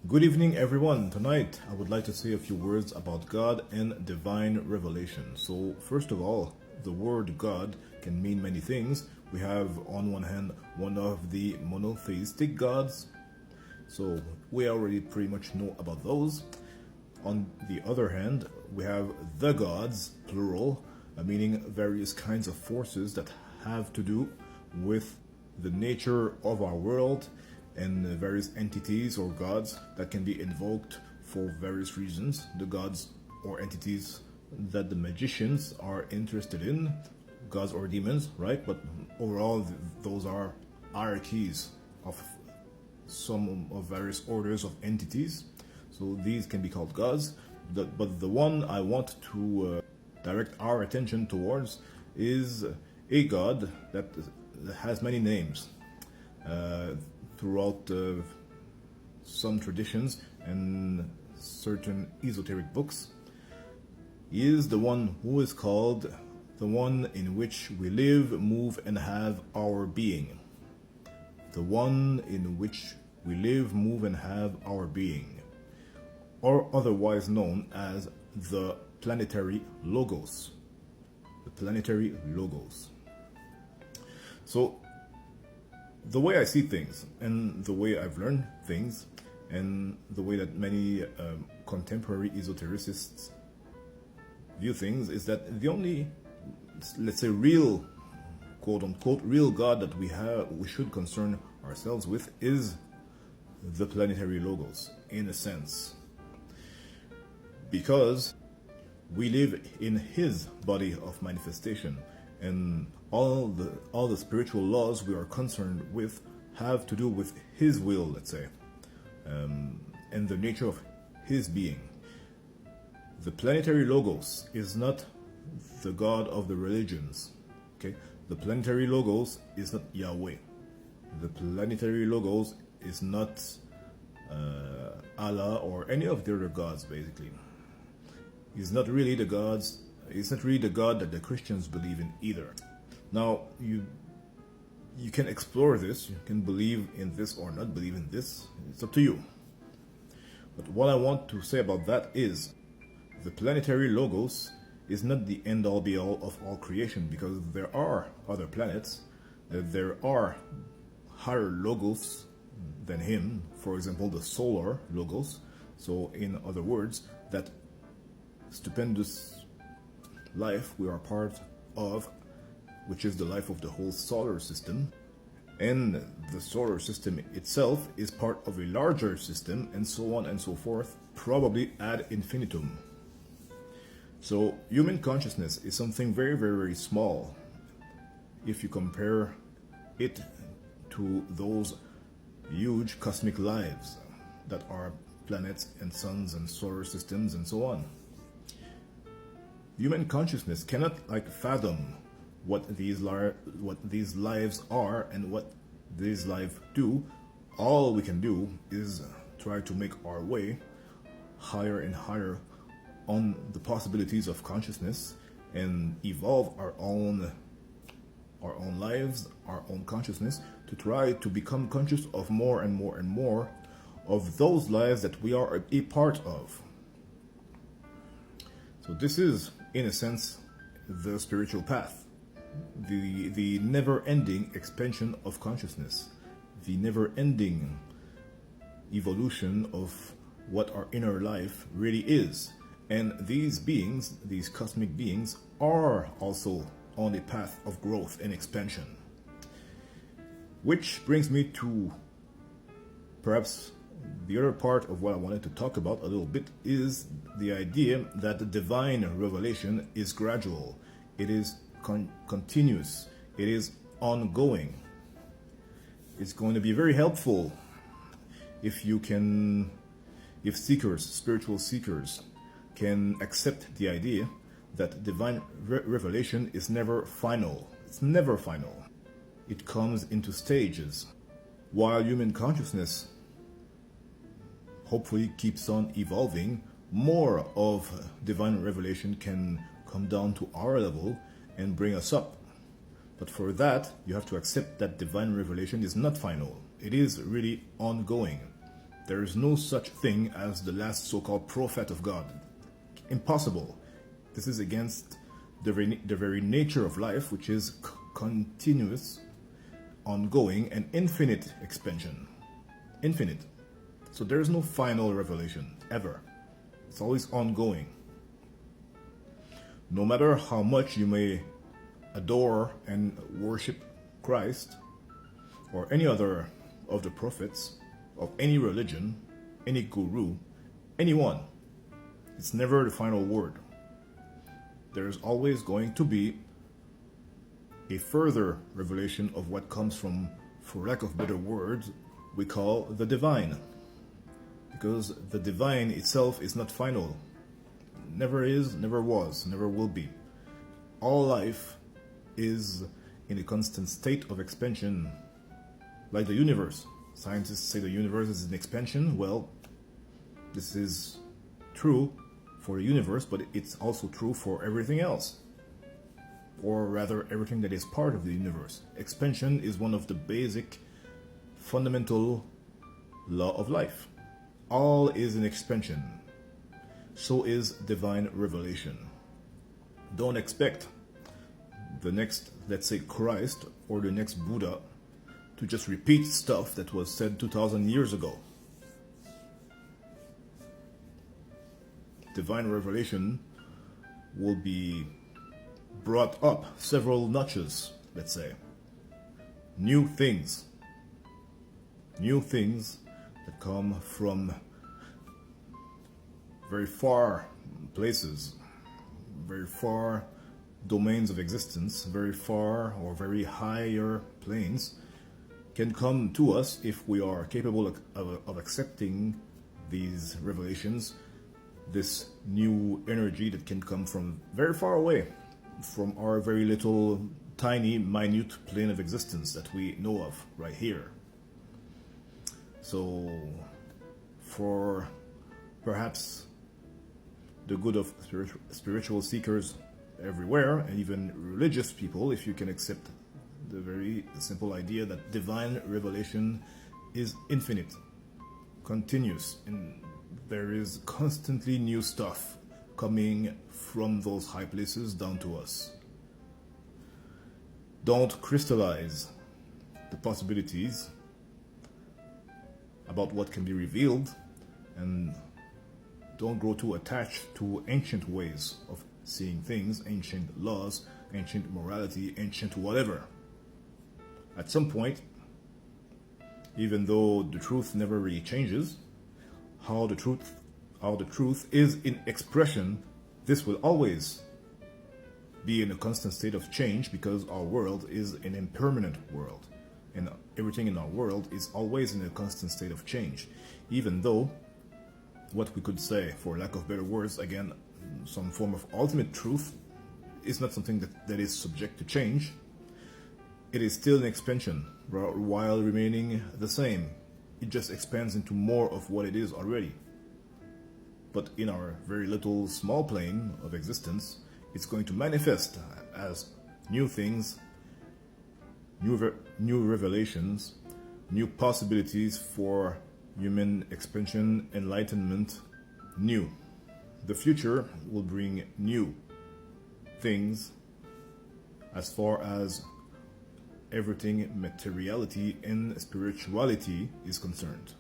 Good evening, everyone. Tonight, I would like to say a few words about God and divine revelation. So, first of all, the word God can mean many things. We have, on one hand, one of the monotheistic gods. So, we already pretty much know about those. On the other hand, we have the gods, plural, meaning various kinds of forces that have to do with the nature of our world and various entities or gods that can be invoked for various reasons. The gods or entities that the magicians are interested in, gods or demons, right? But overall, those are hierarchies of some of various orders of entities. So these can be called gods. But the one I want to direct our attention towards is a god that has many names throughout some traditions and certain esoteric books. He is the one who is called the one in which we live, move, and have our being. The one in which we live, move, and have our being, or otherwise known as the planetary logos. The planetary logos. So, the way I see things, and the way I've learned things, and the way that many contemporary esotericists view things, is that the only, let's say, real, quote unquote, real God that we should concern ourselves with is the planetary logos, in a sense. Because we live in his body of manifestation, and all the spiritual laws we are concerned with have to do with his will, let's say, and the nature of his being. The planetary logos is not the God of the religions. Okay, the planetary logos is not Yahweh. The planetary logos is not Allah or any of the other gods. Basically, he's not really the gods. It's not really the God that the Christians believe in either. Now, you can explore this. You can believe in this or not believe in this. It's up to you. But what I want to say about that is the planetary logos is not the end-all be-all of all creation, because there are other planets. There are higher logos than him. For example, the solar logos. So, in other words, that stupendous life we are part of, which is the life of the whole solar system, and the solar system itself is part of a larger system, and so on and so forth, probably ad infinitum. So human consciousness is something very, very, very small if you compare it to those huge cosmic lives that are planets and suns and solar systems and so on. Human consciousness cannot fathom what these lives are and what these lives do. All we can do is try to make our way higher and higher on the possibilities of consciousness and evolve our own lives, our own consciousness, to try to become conscious of more and more and more of those lives that we are a part of. So this is, in a sense, the spiritual path, the never-ending expansion of consciousness, the never-ending evolution of what our inner life really is. And these beings, these cosmic beings, are also on a path of growth and expansion. Which brings me to perhaps the other part of what I wanted to talk about a little bit, is the idea that the divine revelation is gradual. It is continuous. It is ongoing. It's going to be very helpful if seekers, spiritual seekers, can accept the idea that divine revelation is never final. It's never final. It comes into stages. While human consciousness hopefully keeps on evolving, more of divine revelation can come down to our level and bring us up. But for that, you have to accept that divine revelation is not final. It is really ongoing. There is no such thing as the last so-called prophet of God. Impossible. This is against the very nature of life, which is continuous, ongoing, and infinite expansion. Infinite. So there is no final revelation, ever. It's always ongoing. No matter how much you may adore and worship Christ or any other of the prophets of any religion, any guru, anyone, it's never the final word. There's always going to be a further revelation of what comes from, for lack of better words, we call the divine. Because the divine itself is not final. Never is, never was, never will be. All life is in a constant state of expansion, like the universe. Scientists say the universe is in expansion. Well, this is true for the universe, but it's also true for everything else. Or rather, everything that is part of the universe. Expansion is one of the basic, fundamental law of life. All is in expansion. So is divine revelation. Don't expect the next, let's say, Christ or the next Buddha to just repeat stuff that was said 2,000 years ago. Divine revelation will be brought up several notches, let's say. New things that come from very far places, very far domains of existence, very far or very higher planes, can come to us if we are capable of accepting these revelations, this new energy that can come from very far away, from our very little, tiny, minute plane of existence that we know of right here. So, for perhaps the good of spiritual seekers everywhere, and even religious people, if you can accept the very simple idea that divine revelation is infinite, continuous, and there is constantly new stuff coming from those high places down to us. Don't crystallize the possibilities about what can be revealed, and don't grow too attached to ancient ways of seeing things, ancient laws, ancient morality, ancient whatever. At some point, even though the truth never really changes, how the truth is in expression, this will always be in a constant state of change, because our world is an impermanent world, and everything in our world is always in a constant state of change. Even though what we could say, for lack of better words, again, some form of ultimate truth is not something that is subject to change. It is still an expansion while remaining the same. It just expands into more of what it is already. But in our very little small plane of existence, it's going to manifest as new things, new revelations, new possibilities for human expansion, enlightenment, new. The future will bring new things as far as everything materiality and spirituality is concerned.